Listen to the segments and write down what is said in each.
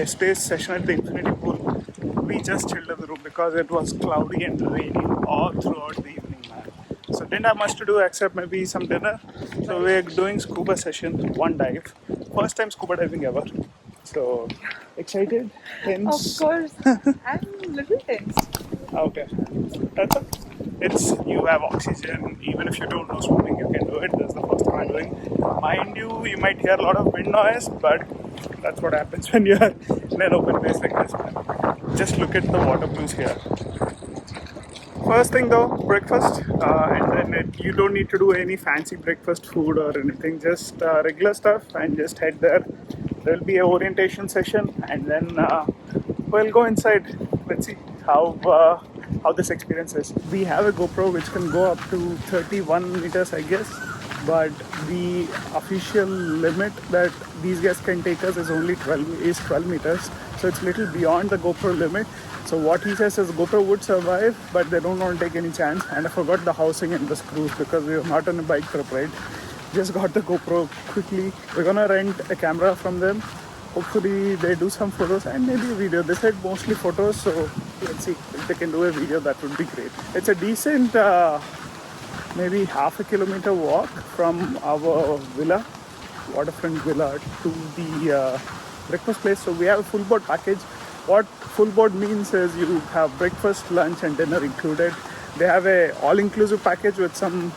yesterday's session at the infinity pool, we just chilled in the room because it was cloudy and rainy all throughout the evening, man. So didn't have much to do except maybe some dinner. So we're doing scuba session, one dive. First time scuba diving ever. So excited? Tense? Of course. I'm a little tense. Okay. That's it. It's you have oxygen. Even if you don't know swimming, you can do it. That's the first time I'm doing. Mind you might hear a lot of wind noise, but that's what happens when you're in an open place like this, man. Just look at the water blues here. First thing though, breakfast, and then you don't need to do any fancy breakfast food or anything. Just regular stuff, and just head there. There will be an orientation session, and then we'll go inside. Let's see how this experience is. We have a GoPro which can go up to 31 meters, I guess, but the official limit that these guys can take us is only 12 meters. So it's little beyond the GoPro limit. So what he says is GoPro would survive, but they don't want to take any chance. And I forgot the housing and the screws because we were not on a bike trip, right? Just got the GoPro quickly. We're gonna rent a camera from them. Hopefully they do some photos and maybe a video. They said mostly photos, so let's see if they can do a video. That would be great. It's a decent maybe half a kilometer walk from our villa, waterfront villa, to the breakfast place. So we have a full board package. What full board means is you have breakfast, lunch and dinner included. They have a all-inclusive package with some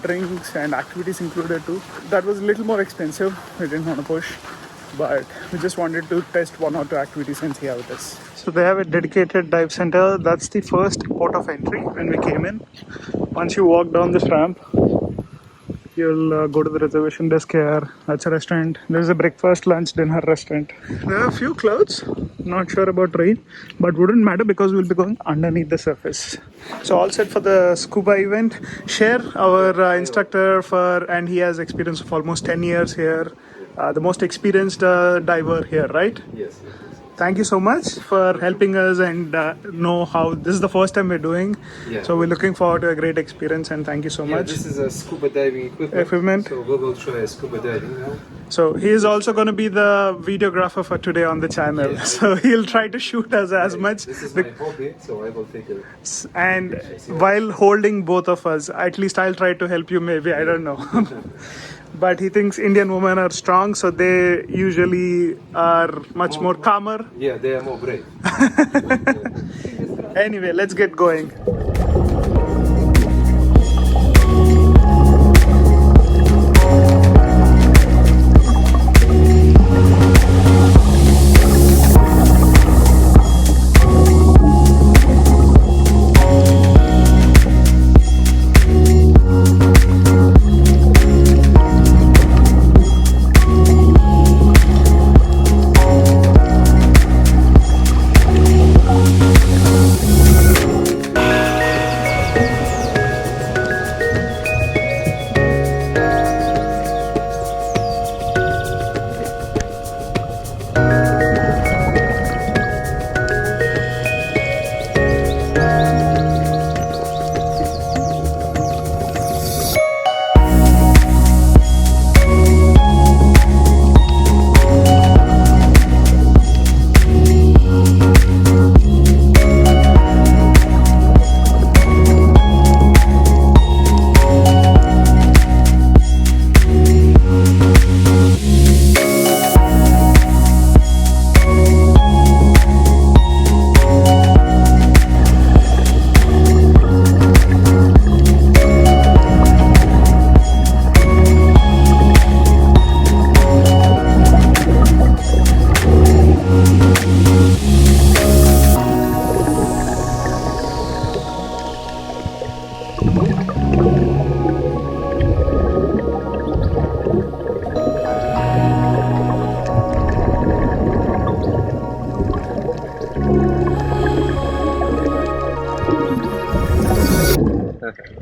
drinks and activities included too. That was a little more expensive. We didn't want to push, but we just wanted to test one or two activities and see how it is. So they have a dedicated dive center. That's the first port of entry when we came in. Once you walk down this ramp, you'll go to the reservation desk here. That's a restaurant. There's a breakfast, lunch, dinner restaurant. There are a few clouds. Not sure about rain, but wouldn't matter because we'll be going underneath the surface. So all set for the scuba event. Cher, our instructor and he has experience of almost 10 years here. The most experienced diver here, right? Yes. Thank you so much for helping us and know how this is the first time we're doing. Yeah. So we're looking forward to a great experience and thank you so much. This is a scuba diving equipment. So we will try scuba diving now. So he is also going to be the videographer for today on the channel. Yeah, so he'll try to shoot us as much. This is my hobby, so I will take it. And while holding both of us, at least I'll try to help you maybe, I don't know. But he thinks Indian women are strong, so they usually are much more calmer. Yeah, they are more brave. Anyway, let's get going.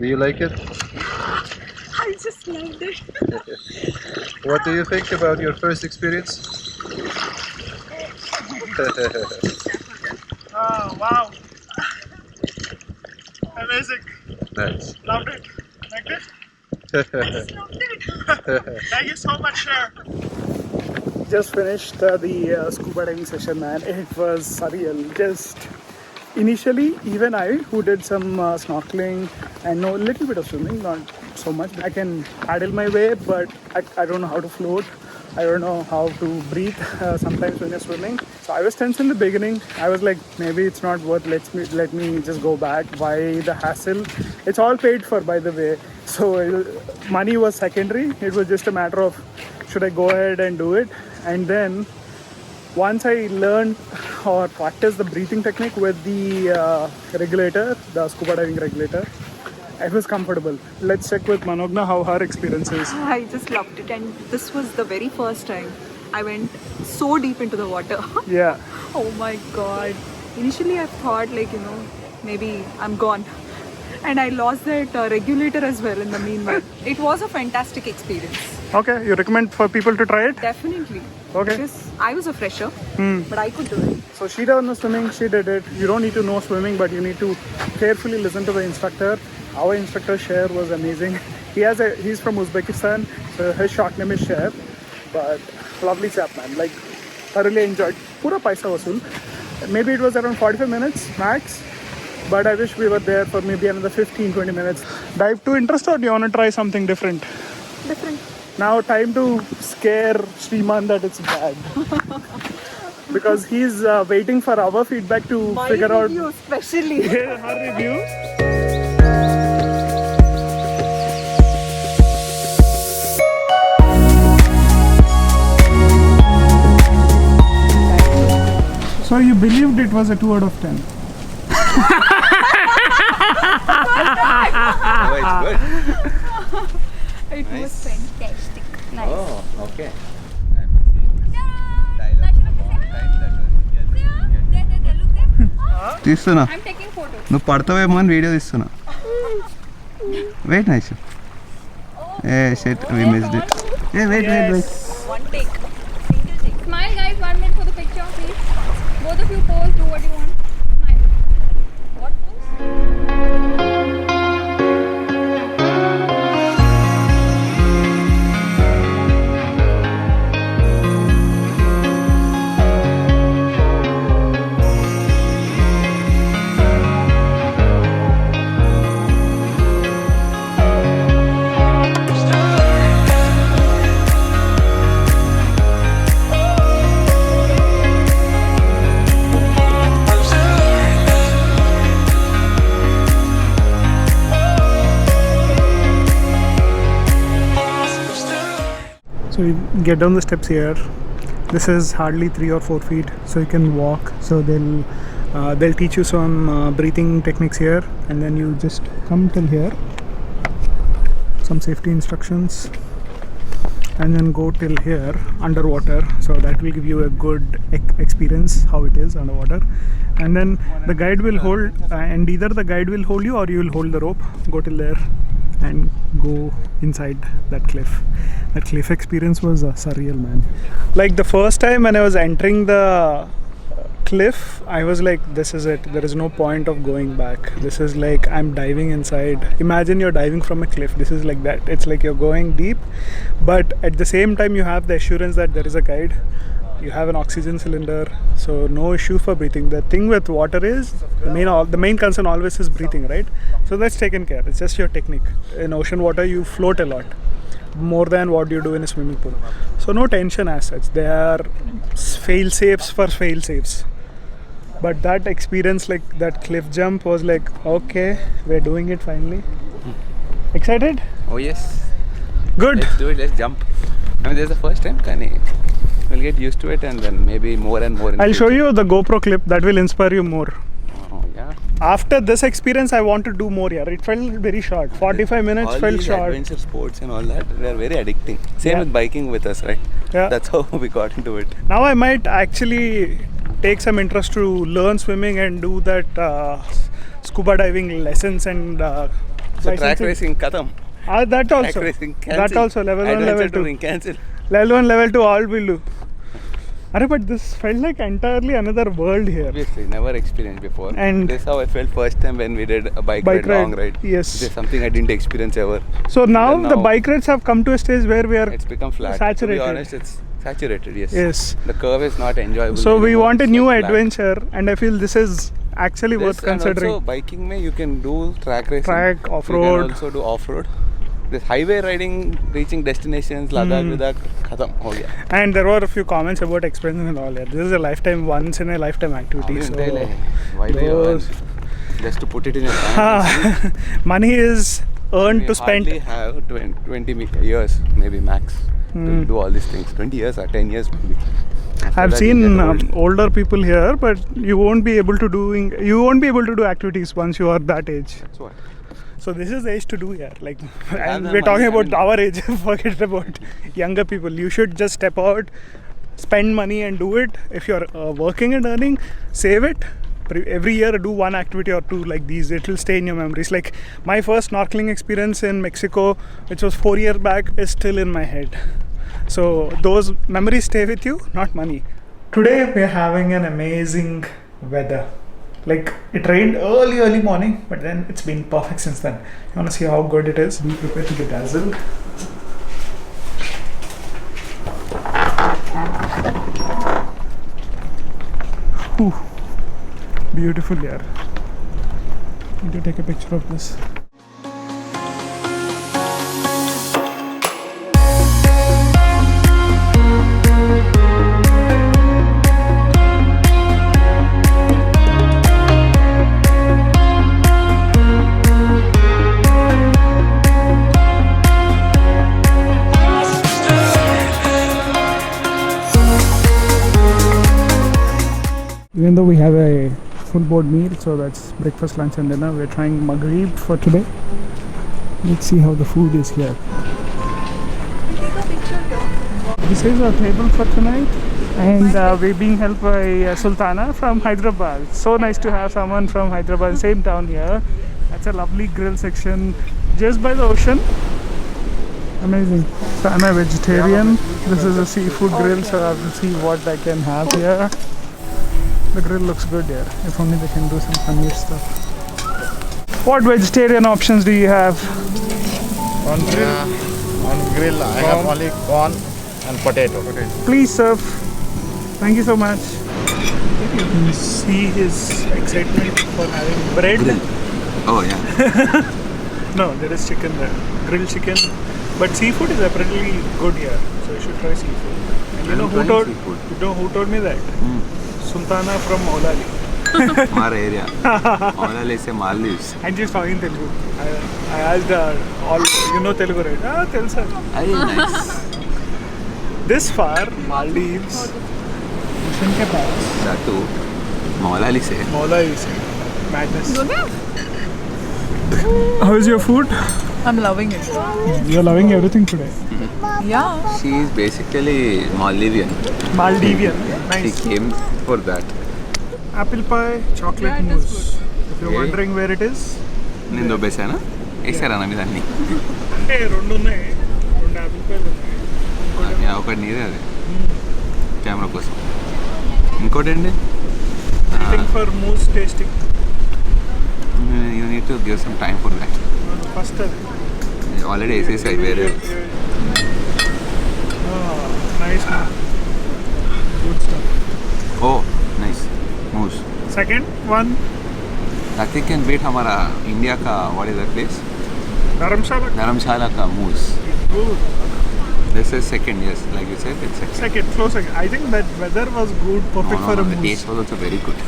Do you like it? I just loved it. What do you think about your first experience? Oh, wow. Amazing. Nice. Loved it. Liked it? I just loved it. Thank you so much, Cher. just finished the scuba diving session, man. It was surreal. Just initially, even I, who did some snorkeling and know a little bit of swimming, not so much. I can paddle my way, but I don't know how to float. I don't know how to breathe sometimes when you're swimming. So I was tense in the beginning. I was like, maybe it's not worth. Let me just go back. Why the hassle? It's all paid for, by the way. So money was secondary. It was just a matter of should I go ahead and do it. And then once I learned or practiced the breathing technique with the regulator, the scuba diving regulator, I was comfortable. Let's check with Manogna how her experience is. I just loved it, and this was the very first time I went so deep into the water. Yeah. Oh my god. Initially I thought maybe I'm gone. And I lost that regulator as well in the meanwhile. It was a fantastic experience. Okay, you recommend for people to try it? Definitely. Okay. Because I was a fresher, but I could do it. So she doesn't know swimming, she did it. You don't need to know swimming, but you need to carefully listen to the instructor. Our instructor Sher was amazing. He's from Uzbekistan, so his short name is Sher. But lovely chap, man. Like thoroughly enjoyed. Pura paisa vasool. Maybe it was around 45 minutes max. But I wish we were there for maybe another 15-20 minutes. Dive to interest, or do you want to try something different? Different. Now time to scare Sriman that it's bad. Because he's waiting for our feedback to figure out. My review especially. Yeah, her review. So you believed it was a 2 out of 10? Oh, it's good. It was fantastic. Nice. Oh, okay. I'm seeing this dialogue from a long time that తీస్తున్నా I'm taking photos. నువ్వు పడతావేమో అని video తీస్తున్నా wait nice ah shit we missed it ah wait One take. Single take. Smile guys, 1 minute for the picture please. Both of you pose, do what you want. Smile. What pose? So you get down the steps here. This is hardly 3 or 4 feet, so you can walk. So they'll teach you some breathing techniques here, and then you just come till here. Some safety instructions, and then go till here underwater. So that will give you a good experience how it is underwater. And then the guide will hold, and either the guide will hold you or you will hold the rope. Go till there and go inside that cliff. That cliff experience was surreal, man. Like the first time when I was entering the cliff, I was like, this is it. There is no point of going back. This is like I'm diving inside. Imagine you're diving from a cliff. This is like that. It's like you're going deep, but at the same time you have the assurance that there is a guide. You have an oxygen cylinder, so no issue for breathing. The thing with water is the main concern always is breathing, right? So that's taken care. It's just your technique. In ocean water, you float a lot more than what you do in a swimming pool. So no tension as such. They are fail safes for fail safes. But that experience, like that cliff jump, was like, okay, we're doing it finally. Excited? Oh yes. Good. Let's do it. Let's jump. I mean, this is the first time, Kani. We'll get used to it, and then maybe more and more. I'll show you the GoPro clip that will inspire you more. Oh yeah. After this experience, I want to do more here. It felt very short. 45 minutes all felt these short. Adventure sports and all that, they are very addicting. Same Yeah. with biking with us, right? Yeah. That's how we got into it. Now I might actually take some interest to learn swimming and do that scuba diving lessons and So track licensing. racing, katam. That also. Track racing, cancel. That also. Level 1, Adventure level 2. touring, cancel. Level 1, level 2, all will do. But this felt like entirely another world here. Obviously, never experienced before. And this is how I felt first time when we did a bike ride, long ride. Yes. This is something I didn't experience ever. So now Then the bike rides have come to a stage where we are It's become flat. saturated. To be honest, it's Saturated, yes. Yes. The curve is not enjoyable. So we anymore. want a It's new like flat. adventure, and I feel this is actually worth This and considering. also biking mein you can do track racing. Track, off-road. You can also do off-road. This highway riding, reaching destinations, Ladakh, khatam ho gaya. And there were a few comments about expenses and all that. This is a once in a lifetime activity. So Why do you earn? those- Just to put it in your bank. money is earned to spend. Hardly have 20 years, maybe max, to do all these things. 20 years or 10 years maybe. After I've that you seen get old. older people here, but you won't be able to do activities once you are that age. That's what. So this is the age to do here. Like, have and the we're talking money, about our age. Forget about younger people. You should just step out, spend money, and do it. If you're working and earning, save it. Every year, do one activity or two like these. It will stay in your memories. Like my first snorkeling experience in Mexico, which was 4 years back, is still in my head. So those memories stay with you, not money. Today we're having an amazing weather. Like it rained early morning, but then it's been perfect since then. You want to see how good it is? Be prepared to get dazzled. Whew. Beautiful here. Need to take a picture of this. Even though we have a full board meal, so that's breakfast, lunch and dinner, we're trying Maghrib for today. Let's see how the food is here. This is our table for tonight, and we're being helped by Sultana from Hyderabad. So nice to have someone from Hyderabad, same town here. That's a lovely grill section just by the ocean. Amazing. So I'm a vegetarian. This is a seafood grill, so I will see what I can have here. The grill looks good here. If only they can do some funny stuff. What vegetarian options do you have? On grill, I have only corn and potato. Please serve. Thank you so much. You can see his excitement for having bread. Oh yeah. No, there is chicken there. Grilled chicken. But seafood is apparently good here. So you should try seafood. And you know who told me that? Sultana from Maldives. Our area. Maldives is Maldives. And she's talking Telugu. I asked her, you know Telugu, right? Ah, Telugu. Very nice. This far, Maldives, ocean ke paas. That too. Maldives is. Maldives. Madness. How is your food? I'm loving it. You're loving everything today. Yeah. She is basically Maldivian. Maldivian. She Nice. came for that. Apple pie, chocolate Yeah, it is mousse. If you're Okay. wondering where it is, నేను దొబ్బేసానా వేసారా నా మీద అన్ని అంటే రెండు ఉన్నాయి. రెండు apple pie ఉన్నాయి. ఒకటి నీదే అది కెమెరా కోసం ఇంకోటి అండి Waiting for mousse tasting. You need to give some time for that First అది. ఆల్రెడీ వేసేసాయి వేరే Nice man. Good stuff. Oh nice mousse Second one, nothing can beat हमारा इंडिया का what is the place Dharamshala. Dharamshala का mousse Good. This is second yes like you said it's second Second, close second. I think that weather was good, perfect for a the mousse. taste was also very good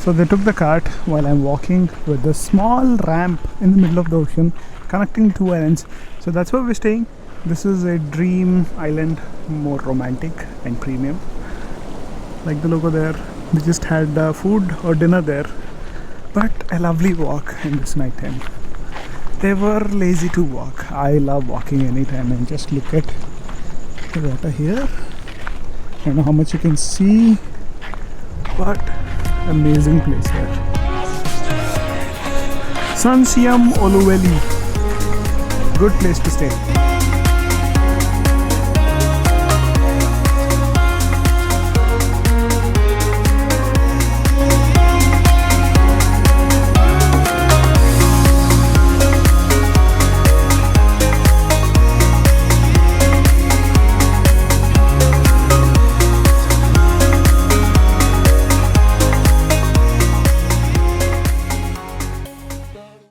So they took the cart while I'm walking with the small ramp in the middle of the ocean connecting two islands. So that's where we're staying. This is a dream island, more romantic and premium. Like the logo there. We just had food or dinner there. But a lovely walk in this night time. They were lazy to walk. I love walking anytime, and just look at the water here. I don't know how much you can see, but amazing place here. Sansiam Oluveli. Good place to stay.